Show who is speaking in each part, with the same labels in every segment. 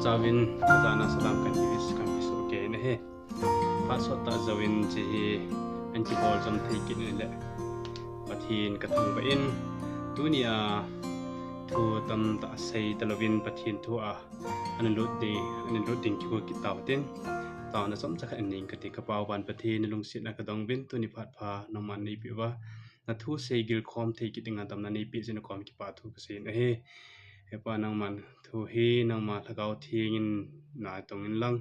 Speaker 1: zawin azana salam kan is kan is okay ne he pasot ta zawin chi anti bol jam thei kin le pathin ka thung ba in tunia thu tam ta sei talovin pathin thu a an lut ding ki ki taw tin taw na som chak an ning ka ti ka paw ban pathin lung sit na ka dong bin tu ni phat pha no man ni pi wa na thu sei gil khom thei ki tinga tam na ni pi sin khom ki pa thu ka sin he hepa nang man thu hi nang ma thagau thingin na tongin lang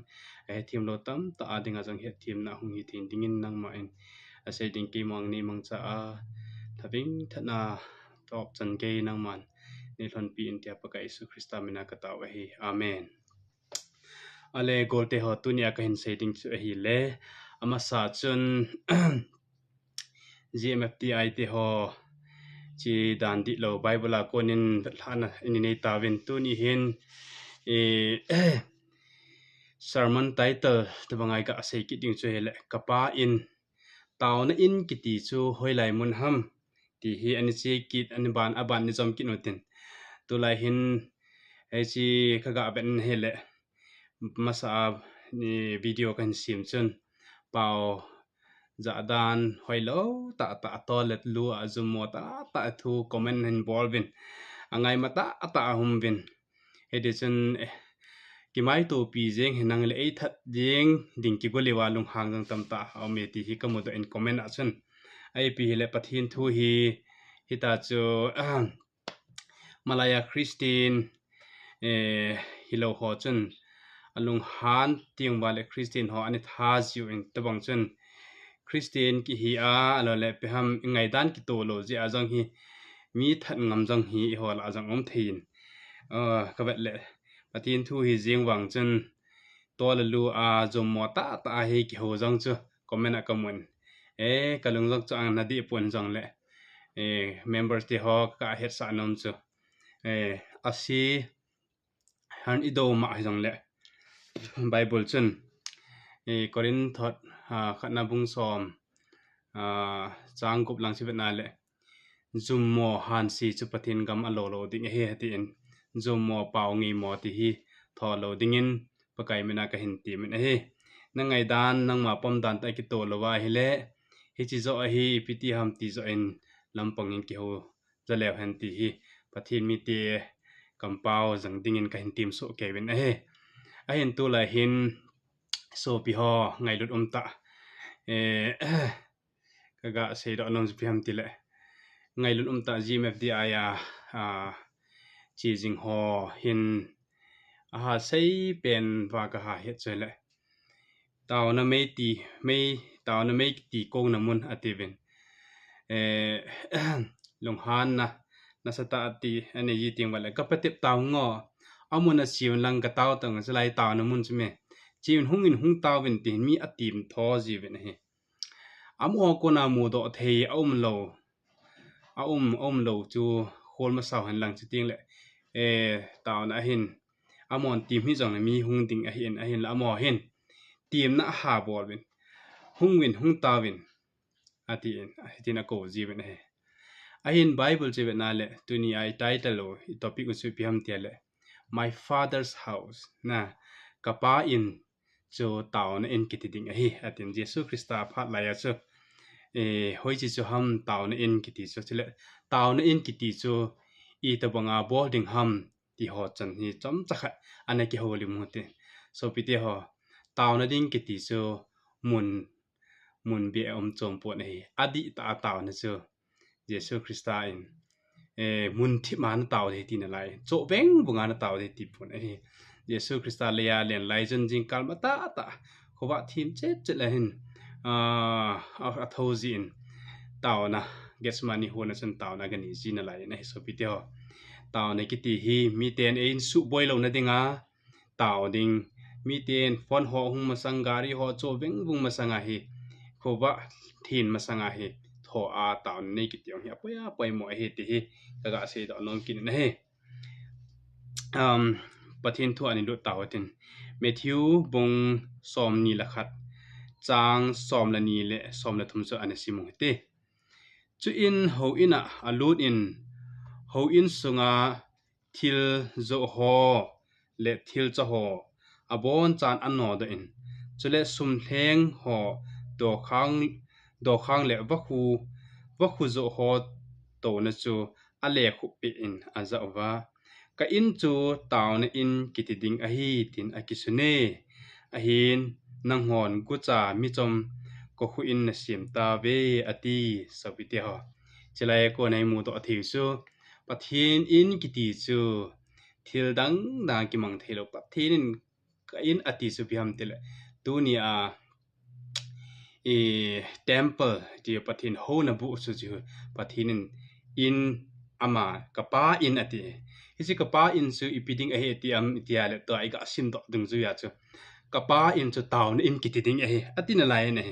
Speaker 1: thim lo tam ta adinga jang he thim na hung hi thin dingin nang ma en ase ding ki mong ni mong cha a thabing thana top chan ke nang man ni thon pi in tia pa ka Isu Krista mina ka ta wa hi amen ale golte ho tunia ka hin se ding chu hi le ama sa chun GMFTI te ho chi dan di lo bible ko nin thana in nei ta win tu ni hin sermon title te bangai ka sei ki ding chu hele kapa in taw na in ki ti chu hoilai mun ham ti hi ani chi kit ani ban aban ni jom ki notin tu lai hin ai chi khaga ben hele masa ni video kan sim chun pau za dan hoilo ta toilet lu azumo ta thu comment involving angai mata ata hum bin edition ki mai to pi jeng hinang le ei that jeng ding ki golewa lung hang jang tam ta ame ti hi kamodo in comment achun ai pi le pathin thu hi hita chu malaya christine hilo ho chun alung han ting wale christine ho ani tha jiu in tabang chun christine ki hi a alo le pe ham ngai dan ki to lo ji a jang hi mi that ngam jang hi hol a jang om thein ka bet le pathin thu hi jing wang chun to la lu a jom mo ta hi ki ho jang chu comment a kamun kalung jang chang na di pon jang le members ti ho ka het sa nom chu asi han ido ma jang le bible chun korin thot khatna bung som chang gup lang sibet na le zum mo han si chu pathin gam alo lo ding he ti in zum mo paw ngi mo ti hi tho lo ding in pakai mena ka hin ti men he nangai dan nang ma pom dan ta ki to lo wa hi le hi chi zo hi piti ham ti zo in lampang in ki ho zalew han ti hi pathin mi ti kampau jang ding in ka hin tim so ke ben he a hin tu la hin so pi ho ngai lut ta kaga sei do non pi ham ti le ngai lut ta GMFDI chi jing ho hin ha sei pen wa ka ha het chele taw na me ti ko na mun ativen long han na sata ati ani yi ting wala ka patip taw ngo amuna siun lang ka taw tang salai taw na mun chme chin hung taw bin tin mi atim tho ji ven he amo ko na mu do thei om lo chu khol ma saw han lang chi ting le taw na hin amon tim hi jong mi hung ding a hin la mo hin tim na ha bol bin hung taw bin ati na ko ji ven he a hin bible che na le tuni ai title lo topic usu pi ham tiale my father's house na kapa in cho taw na in kitiding hi atin Jesus Krista phat la ya chu hoi chi chu ham taw na in kiti chu chile taw na in kiti chu I ta banga boarding ham ti ho chan hi chom chakha ana ki holi mu te so pi te ho taw na ding kiti chu mun bi om chom po nei adi ta taw na chu Jesus Krista in mun thi man taw de ti na lai cho beng bunga na taw de ti pon Jesus Krista le ya len lai jen jing kal mata ta khowa thim che la hin a thozin taw na gets money ho na chen taw na gani ji na lai na so pi te ho taw na ki ti hi mi ten in su boy lo na dinga taw ding mi ten phone ho hung masang gari ho cho beng bung masanga hi khowa thin masanga hi tho a taw nei ki tiang hi poi mo hi ti hi kaga se do non kin na he pathin thu ani lu taw tin Matthew bong som ni la khat chang som la ni le som la thum chu ani simu te chu in ho ina alut in ho in sunga thil zo ho le thil cha ho abon chan an no do in chule sum thleng ho do khang le wa khu zo ho to na chu a le khu pe in a za wa ka in chu taw na in kitiding a hi tin a kisune a hin nang hon gu cha mi chom ko khu in na sim ta ve ati sabite ho chelai ko nei mu to thi su pathin in kiti chu thil dang na ki mang thelo pathin ka in ati su biam tele tu ni a temple ti pathin ho na bu su chu pathin in ama kapa in ati isi kapa in su ipiding a he ti am itia le to ai ga sim do dung zu ya chu kapa in chu town in kitiding a he atina lai ne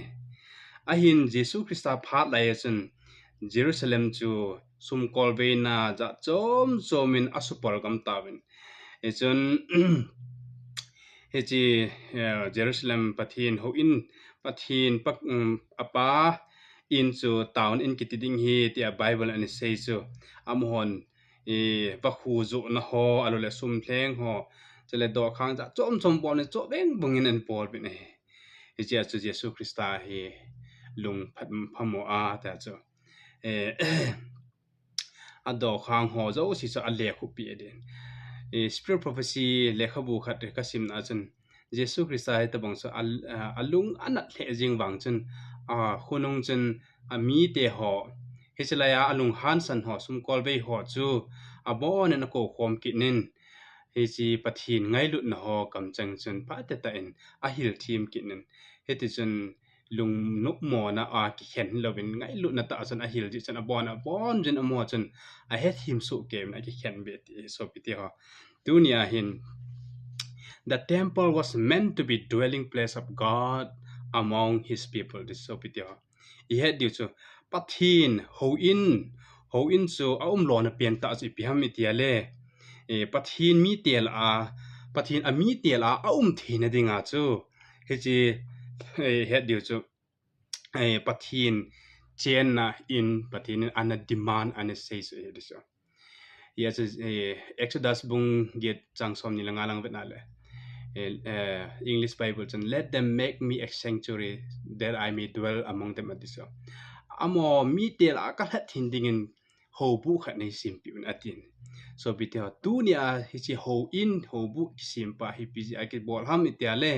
Speaker 1: a hin jesu christa phat lai chen jerusalem chu sum kolbe na ja chomin asupol kam tawin e chon hechi jerusalem pathin ho in pathin pak apa in chu town in kitiding hi ti a bible and say so amhon pakhu zu na ho alole sum thleng ho chele do khang ja chom pon cho beng bungin an pol bi ne hechi chu jesu christa hi lung phat phamo a ta chu ado khang ho zo si cha ale khu pi den spirit prophecy lekha bu khat ka sim na chun jesu christa he ta bang so alung anat the jing wang chun khunung chun ami te ho hechelaya alung han san ho sum kolbe ho chu abon na ko khom ki nin hechi pathin ngai lut na ho kam chang chun pa ta ta in a hil thim ki nin heti chun lung nuk mo na a ki khen lovin ngai lut na ta chun a hil ji chun abon jin amo chun a he thim su kem na ki khen be ti so piti ho dunia hin the temple was meant to be dwelling place of God among his people this so piti ho I had you so pathin ho in so lo na pian ta chi piam mi tia le pathin mi tel a pathin a mi tel a thina dinga chu he chi had you so pathin chen na in pathin an demand an say so this so yes exodus bung get changsom ni langa lang vet na le English Bible and let them make me a sanctuary that I may dwell among them at this amo mi tel a ka thin ding in ho bu khat nei sim pi un atin so bitia tu nia hi chi ho in ho bu sim pa hi pi a ke bol ham itia le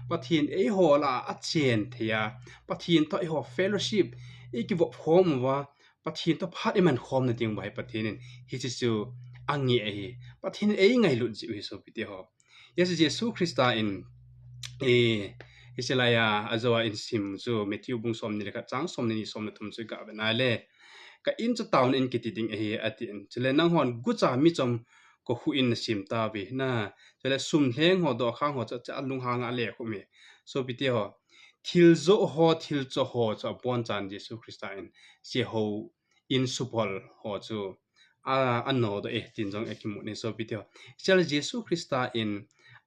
Speaker 1: pathin e ho la a chen thia pathin to e ho fellowship e ki vo phom wa pathin to phat e man khom na ding bai pathin hi chi chu angi e pathin e ngai lu ji so bitia ho yes jesu christa in Iselaya azawa in sim so Matthew bung som ni ka chang som ni som na thum chu ka na le ka in chu town in kitiding he atin chele nang hon gu cha mi chom ko hu in sim ta bi na chele sum hleng ho do khang ho cha lung hang a le khu me so piti ho thil cho ho cha pon chan jesu christa in si ho in supol ho chu no do tin jong ekimu ne so piti ho chele jesu christa in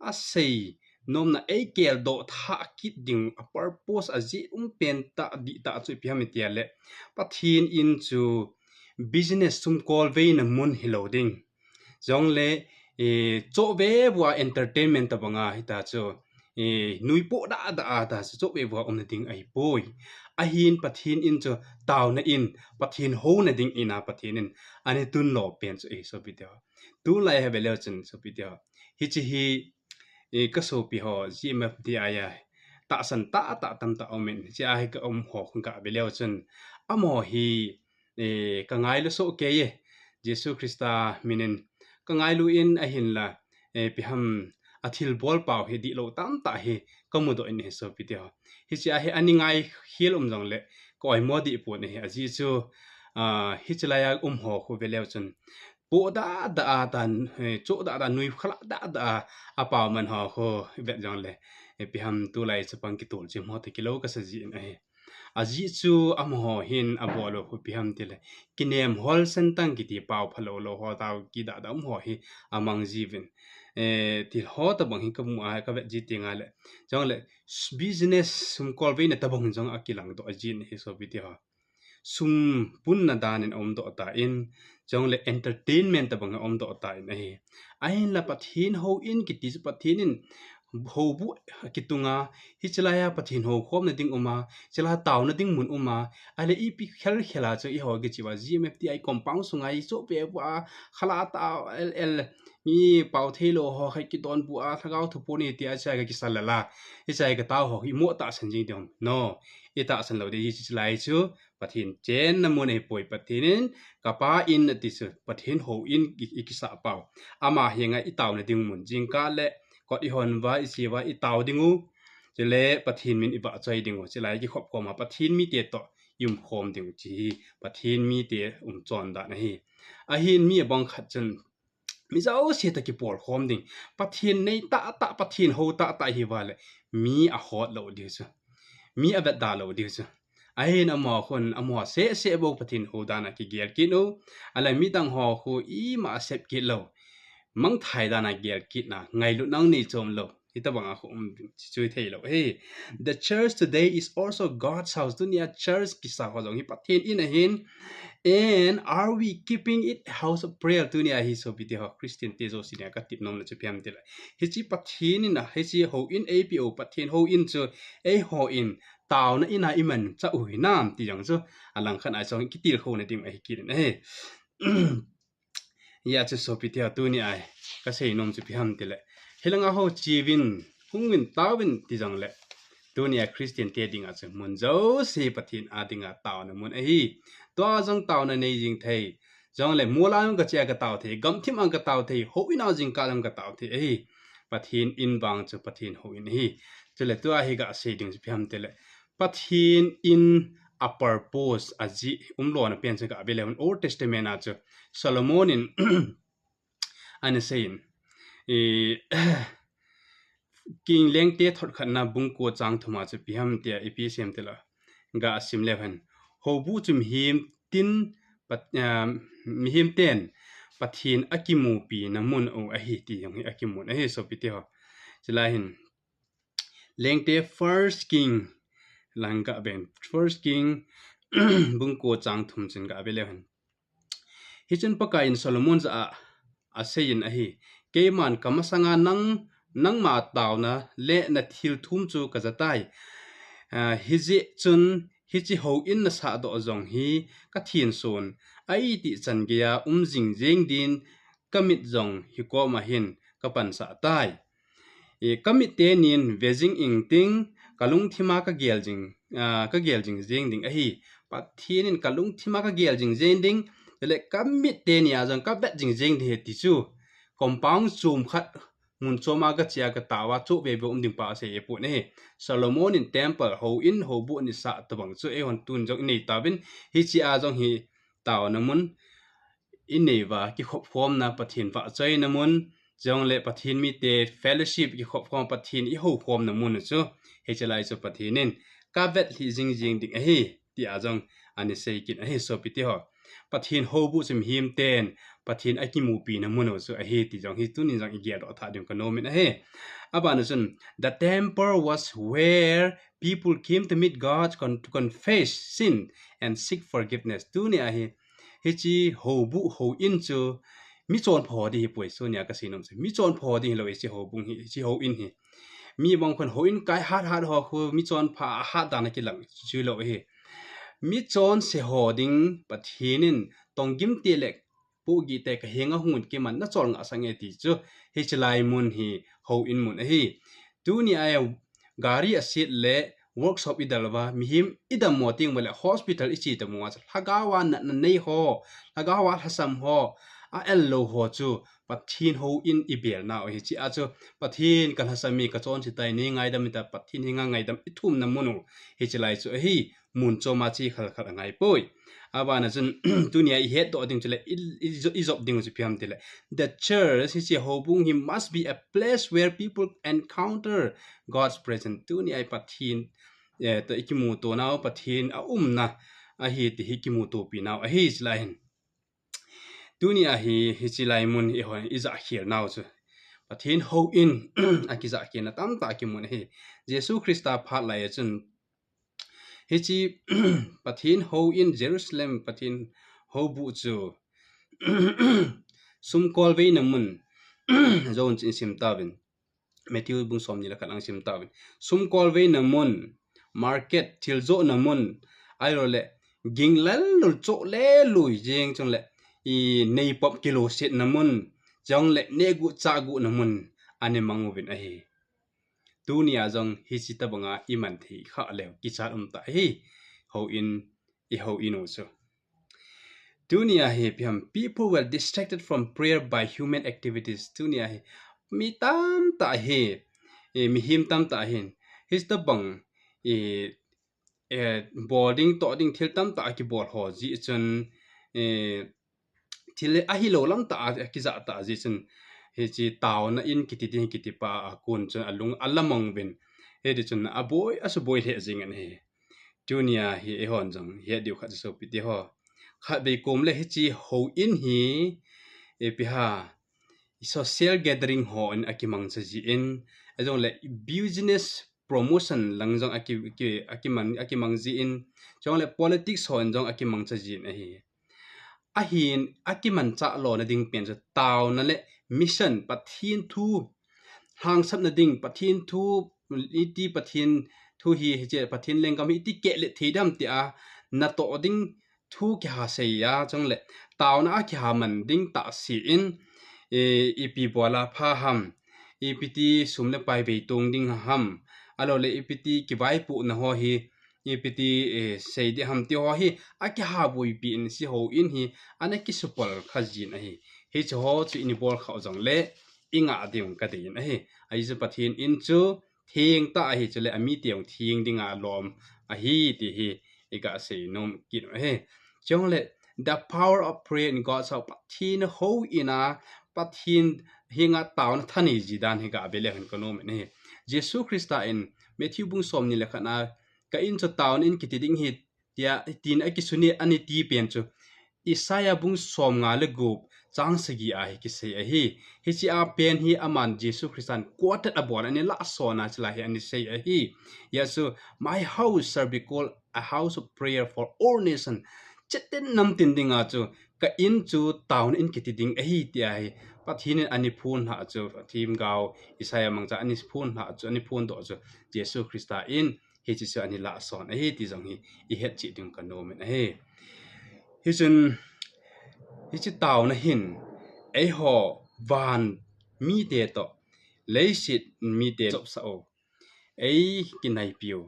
Speaker 1: a sei nom na kel do tha kit ding a purpose a ji pen ta di ta chu piam tia le pathin in chu business sum call ve na mun hiloding jong le cho ve bua entertainment ta banga hita chu nui po da cho ve bua om na ding ai poi a hin pathin in chu taw na in pathin ho na ding ina pathin in ani tun lo pen chu so video tu lai ha belo chen so video hi chi hi ka so pi ho ji ma di aya ta san ta tam ta omen ji ai ka ho khun ka beleo chen amo hi ka ngai lo so ke ye jesu christa minen ka ngai lu in a hin la pi ham athil bol pau he di lo tam ta he kamu do in he so pi dia hi chi a he ani ngai hil jong le ko ai mo di pu ne a ji chu hi chla ya ho khu beleo chen po da tan cho da nui khla da apa man ha ho be jang le pi ham tu lai chapang ki tul chi mo te kilo ka sa ji na he aji chu amho hin abolo hu pi ham tile kinem hol sentang ki ti pau phalo lo ho taw ki da dam ho hi amang jivin til ho ta bang hi ka mu a ka be ji tinga le jang le business sum kol ve na ta bang jang akilang do ajin hi so bi ti ha sum pun na dan in om do ta in จงเลย entertainment ตะบังอมตอตายนะเฮไอ้ละปะทินโฮอินกิติปะทินินโฮบุกิตุงาฮิจลายาปะทินโฮคอมนะติงอุมาจลาตาวนะติงมุนอุมาอะไรอีปิเคลาจอีโฮกิจิวา GMFTI compound สุงไอโซเปบัวขลาตาว LL มีเป่าเทโลฮอให้กิตอนบัวทะกาวทุปนี่ติอาใจกะกิสัลลาฮิใจกะตาวฮอฮิโมตะสันจิงเดม no อิตาสันโลเดฮิจิลายจูปะทินเจนนะมุนไอป่วยปะทินินกะปาอินติสปะทินโฮอินอิกิสะเป่าอามาเฮงไอตาวนะติงมุนจิงกะและก็อีฮอนว่าอีสิว่าอีตาวดิงูจะเลปะทินมินอิบะใจดิงูจะไลกิครอบครัวมาปะทินมีเตตอยุมโคมดิงูจีปะทินมีเตจอนดานะฮีอะหินมีบังคัดจนมิจะเอาเสียตะกิปอลโคมดิงปะทินในตะปะทินโฮตะฮีวาเลมีอะฮอดโลดิซมีอะเบดดาโลดิซไอ้นอมอคนอมอเสบกปะทินโฮดานะกิเกียรกิโนอะไรมีตังฮอคูอีมาเสบกิโลมังไทยดานะเกียรกินะไงลุนังนี่จอมโลฮิตะบังอะคุช่วยเทโลเฮ้ the church today is also God's house ตุเนี่ย church กิสาฮอจงฮิปะทินอินหิน and are we keeping it house of prayer ตุเนี่ยฮิโซบิเตฮอ Christian เตโซสิเนี่ยกะติบนมนะจะเปียมติละฮิจิปะทินนะฮิจิโฮอิน APO ปะทินโฮอินจูเอโฮอินตาวนะอินาอิมันจะอุยน้ำติจังซูอลังคันไอซองกิติลโคนะติมไอกินเฮ้ยาจะโซบิเตฮตุเนี่ยก็เซนมจะเปียมติละเฮลังอาโฮจีวินหุงวินตาวินติจังละตุเนี่ยคริสเตียนเตดิงอาจมุนโจเซปะทินอาดิงาตาวนะมุนไอตัวจังตาวนะในจิงไทยจังเลยมัวลางกะเจกะตาวเทกัมทิมอังกะตาวเทโฮอินาจิงกาลังกะตาวเทปะทินอินบางจะปะทินโฮอินจะเลยตัวเฮกะเซดิงจะเปียมติละปะทิน in a purpose อาจิโลนะเปียนจะกะเบเลน Old Testament อาจจะ Solomonin อันนี้เซนกิงเลี้ยงเตะทอดขันนาบุงโกจังทุมาจะพิหามเตียอีพีเซียมเตละกะสิมเลวันโฮบูจุมหิมตินปัดมีหิมเตนปัดหินอากิมูปีน้ำมุนโออหิตีอย่างอากิมูอหิสปิเตฮะจะลาหินเลี้ยงเตะ first king หลังกะเป็น first king บุงโกจังทุมจินกะเบเลวันฮิจันปะกาอินโซโลมอนจะอาเซียนอหิเกมันกำสังานังมาตาวนะเละนะทิลทุมจูกะจะตายฮิจิจุนฮิจิโฮอินนะสะดอจงฮีกะทินโซนไอติจันเกียจิงเจงดินกะมิดจงฮิโกมาหินกะปันสะตายกะมิดเตนินเวจิงอิงติงกะลุงทิมากะเกลจิงเจงดิงอหิปัดทีนินกะลุงทิมากะเกลจิงเจงดิงเลกะมิดเตเนียจังกะเบจิงเจงดิติจูคอมปังซูมขัดมุนโซมากะเจียกะตาวาจุเวเบอุมดิงปาเสยปุเนโซโลมอนินเทมเพิลโฮอินโฮบุนิสะตะบังจุเอวันตุนจงอินตาบินฮิจิอาจงฮิตาวนะมุนอินเนวากิขบพร้อมนะปะทินฟะใจนะมุนจงเลปะทินมีเตเฟลโลชิพกิขบพร้อมปะทินอิโฮพร้อมนะมุนจุเฮจไลจุปะทินินกะเวทฮิจิงจิงดิงเฮติอาจงอันนี้เซกินเฮโซปิติฮอปะทินโฮบุซิมหิมเตนปะทินไอกิมูปีนะมุนโซเฮติจงฮิตุนิจงอิเกียดอทาดิงกะโนมินเฮAbanusun, the temple was where people came to meet God to confess sin and seek forgiveness. Dunia hichi hobu ho inchu mi chon pho di poi sonia kasinom se mi chon pho di lo hichi hobung hichi ho in hi mi bang khon ho in kai hat ho khu mi chon pha ha dana ki lang chu lo hi mi chon se ho ding pathinin tonggim telek pu gi te ka henga hungun ke man na chol nga sange ti chu hichlai mun hi ho in mun hi dunia ya gari asit le workshop idalwa mihim idam moting wala hospital ichi ta muwa hagawa na nei ho hagawa hasam ho a ello ho chu pathin ho in ibel na hi chi a chu pathin kan hasami ka chon chi tai ni ngai dam ta pathin hinga ngai dam ithum na munu hichlai chu hi mun choma chi khal khal ngai poi abana jun dunia I het do ding chule izop ding chu piam tile the church is a hobung he must be a place where people encounter God's presence dunia pathin to ikimu to now pathin a na a hi ti hikimu to pi now a hi line dunia hi chilai mun I hon is a here now chu pathin ho in akiza ki na tam ta ki mun hi jesu christa phat lai chun hichi pathin ho in Jerusalem pathin ho bu chu sum kol ve namun zon chin sim tawin Matthew bung som ni la kan ang sim tawin sum kol ve namun market thil zo namun ai ro le ginglal lu cho le lui jeng chong le I nei pop kilo set namun jong le negu cha gu namun ane manguvin ahi dunia jong hi chita banga iman thi kha le ki chat ta hi ho in so dunia hi people were distracted from prayer by human activities dunia hi mi tam ta hi mi him tam ta hin his the bang boarding to ding thil tam ta ki bor ho ji chun thil a hi lo lam ta ki za ta ji chun he chi taw na in kiti din kiti pa kun chun alung alamong ben he de chun a boy asu boy he jing an he dunia hi e hon jong he diu kha so pi ti ho kha be kom le he chi ho in hi e pi ha social gathering ho an akimang sa ji in ajong le business promotion lang jong akimang ji in jong le politics ho an jong akimang sa ji na hi ahin akiman cha lo na ding pen sa taw na le mission pathin thu hang sap na ding pathin thu iti pathin thu hi je pathin leng kam iti ke le thidam ti a na to ding thu ki ha sei ya jong le taw na ki ha man ding ta si in ipi bola pha ham ipiti sumle pai be tung ding ham alo le ipiti ki vai pu na ho hi ipiti sei de ham ti ho hi aki ha boi pi in si ho in hi anaki supal khajin a hi he cho chu in bol khaw jong le inga diung ka din a hi ai ju pathin in chu thing ta hi chu le ami tiang thing dinga lom a hi ti hi ega sei nom kin a he chong le the power of prayer in God's help pathin ho ina pathin hinga tawn thani jidan higa bele han konom ne Jesus Christa in Matthew bung som ni lekhana ka in cho tawn in kitiding hit ya tin akisuni ani ti pen chu Isaiah bung som nga le gup chang sagi a ki se a hi chi a pen hi aman Jesus Christian quoted abon ani la sona chla hi ani say a hi yasu my house shall be called a house of prayer for all nations chetin nam tin dinga chu ka in chu town in kitiding a hi ti ai pathin ani phun ha chu thim gaw Isaiah mangcha ani phun ha chu ani phun do chu Jesus Christa in he chi chu ani la son a hi ti jong hi I het chi ding ka no men a hi hisun hichi taw na hin ai ho van mi te to leisit mi te chop sao ai ki nai piu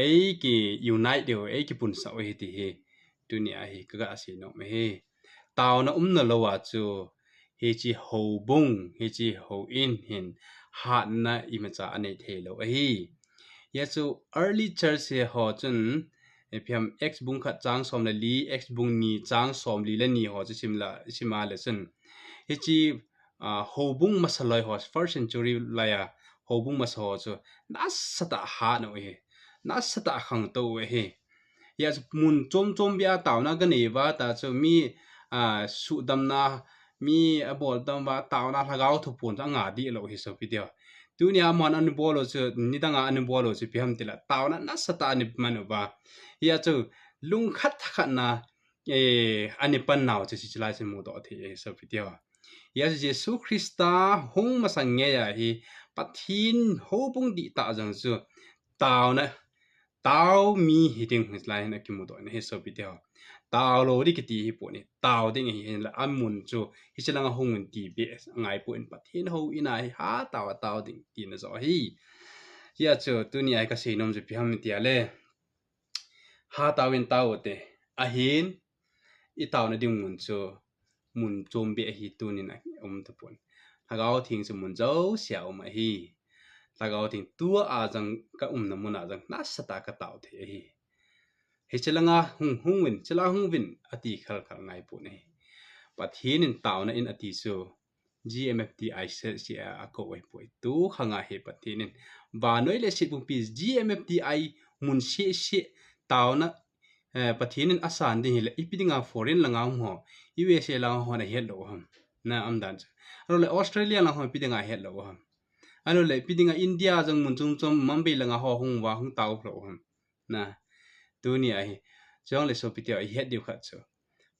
Speaker 1: ai ki unite deu ai ki pun sao hi ti he dunia hi ka asi no me he taw na na lo wa chu he chi ho bung he chi ho in hin hat na imacha ane the lo a hi ya chu early church he ho chun epiam x bung khat chang som la li x bung ni chang som li la ni ho chu sima la chen he chi ho bung masaloi ho first century la ya ho bung mas ho chu nas sata ha no he nas sata khang to he ya mun chom bia taw na ga nei wa ta chu mi su dam na mi abol dam wa taw na lagaw thu pun cha nga di lo hi so video dunia man an bolo chu nidanga an bolo chu piam tila taw na nasata ni manuba ya chu lung khat khat na ani pan naw chu chila chu mu do the so video ya Jesus Christa hong masang nge ya hi pathin ho bung di ta jang chu taw mi hiting hlai na ki mu do ne so video taw lo ri ki ti hi po ni taw ding hi la amun chu hi chalanga hongun ti be ngai po in pathin ho ina hi ha taw ding ti na zo hi ya chu tu ni ai ka sei nom ju piam ti ale ha tawin taw te a hin I taw na ding mun chu mun chom be hi tu ni na ta pon hagaw thing chu mun zo xiao ma hi tagaw ting tua a jang ka na mun a jang na sata ka taw the hi he chalanga hungwin chala hungwin ati khal ngai pu ne pathin in taw na in ati so GMFDI se a ko wai poi tu khanga he pathin in ba noi le sit bung pi GMFDI mun se taw na pathin in asan ding le ipidinga foreign langa ho USA la ho na het lo ham na amdan ro le Australia la ho pidinga het lo ham ano le pidinga India jang mun chum Mumbai langa ho hung wa hung taw lo ham na dunia hi jong le so pitia I het diu khat so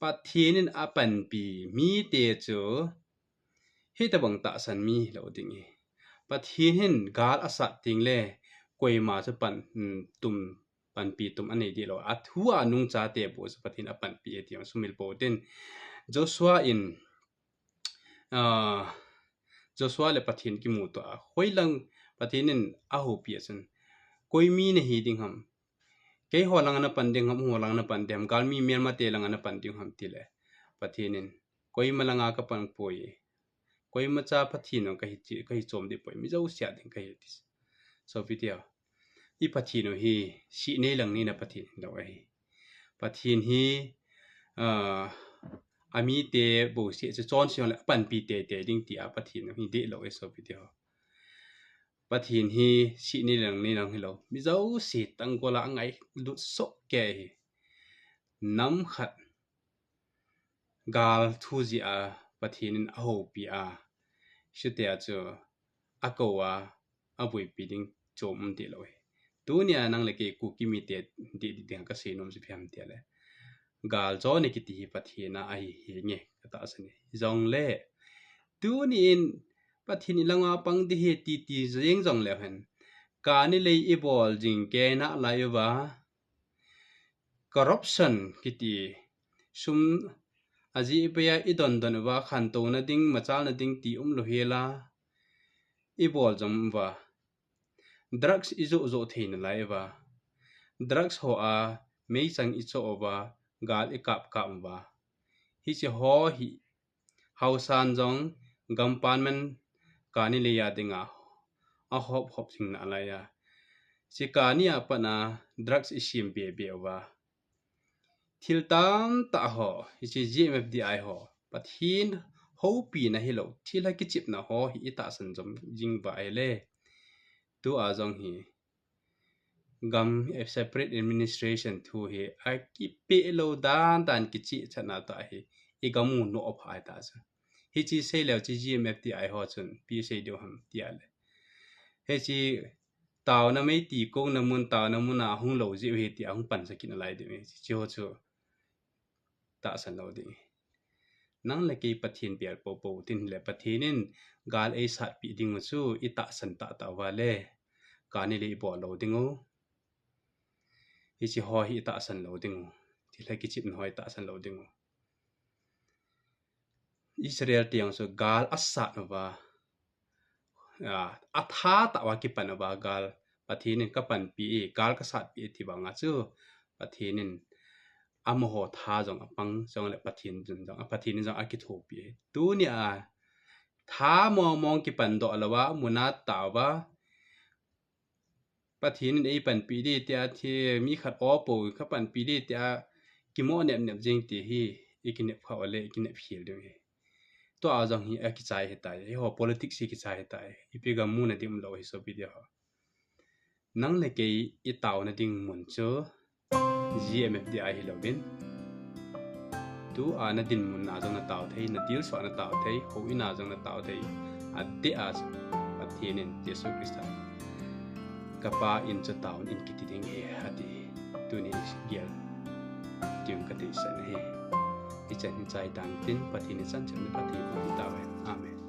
Speaker 1: ปะเทนินอปันปีมีเตโจเฮตะบังตะสันมีโลดิงปะเทนินกาลอสัตติงเลกวยมาจะปันตุมปันปีตุมอันนี้ดีโลอัทัวนุงจาเตโบสปะเทนอปันปีเอติยสุมิลโบเดนโจชัวอินโจชัวเลปะเทนกิมูตัวหอยลังปะเทนินอะโหปีสันกวยมีเนฮีดิงหำเกยหัวลังนะปันดิงหำหัวลังนะปันดิงกาลมีเมียนมาเตลังนะปันดิงหำติเลปะเทนินกวยมาลังอากะปังป่วยกวยมาจาปะเทนกะฮิจอมดิป่วยมิจะอุเสียดิงกะฮิติสโซฟิเตียอีปะเทนฮีชีเนลังนี่นะปะเทนดอกไอปะเทนฮีอามีเตบ่เสียจะจอนสิละปันปีเตดิงติอาปะเทนฮีเดโลเอโซฟิเตียปะเทนฮีชีเนลังนี่ลังฮิโลมิจะอุเสียตังกวละไงลุโซแกน้ำขัดกาลทูจิอาปะเทนินอโหปีอาชุดเตียจูอากวาอบุยปีดิงโจมติโลยตัวเนี้ยนังเลกกูกิมีเตดิดิงกษนมสิพยามเตียเลยกาลจอนิกิติปะเทนะไอเฮเงกตาสนิจงเล่ตัวนี้ปะเทนิลังอาปังดิเฮตีเจงจงเลหันกานิเลยอีบอลจิงเกนะลายวาcorruption กิติซุมaji ipaya idon don wa khan to na ding machal na ding ti lo hela i bol jam wa drugs izo zo thein lai wa drugs ho a mei chang i cho wa gal e kap wa hi che ho hi hausan jong gampan man kani le ya dinga a hop sing na la ya si kani apa na drugs isim be wa thil tam ta ho hi GMFDI ho pathin ho pi na hi lo thil ha ki chip na ho hi ta san jom jing ba ele tu a jong hi gam separate administration thu hi a ki pe lo dan ki chi chana ta hi I gamu no of ha ta sa hi chi se le chi GMFDI ho chun pi se do ham tia le he chi taw na mai ti kong na mun taw na mun na hung lo ji he ti hung pan sa kin lai de me chi ho chu ta san lo ding nang le ke pathin pial po tin le pathinin gal e sat pi ding chu I ta san ta wa le ka ni le bo lo ding o hi chi ho hi ta san lo ding ti le ki chip hoi ta san lo ding Israel tiang so gal asat wa atha ta wa ki pan wa gal pathinin ka pan pi gal ka sat pi ti ba nga chu pathinin amoho tha jong apang jong le pathin jong pathin jong akithopi tu nia tha mong ki pan do lawa muna tawa pathin ei pan pi di tia thi mi khat opo kha pan pi di tia ki mo ne jing ti hi ikine phawale ikine phil de to a jong hi akichai hetai ho politics hi kichai hetai ipiga mu na dim lo hi so bi dia nang le ke I taw na ding mun cho GMFDI hi lovin tu ana din mun na jong na taw thei na deal so na taw thei ho ina jong na taw thei ate as pathinin Jesu Christa kapa in cha taw in kiti ding he ati tu ni gial tiung ka te san he I chan chai dang tin pathinin san chan pathi ko taw amen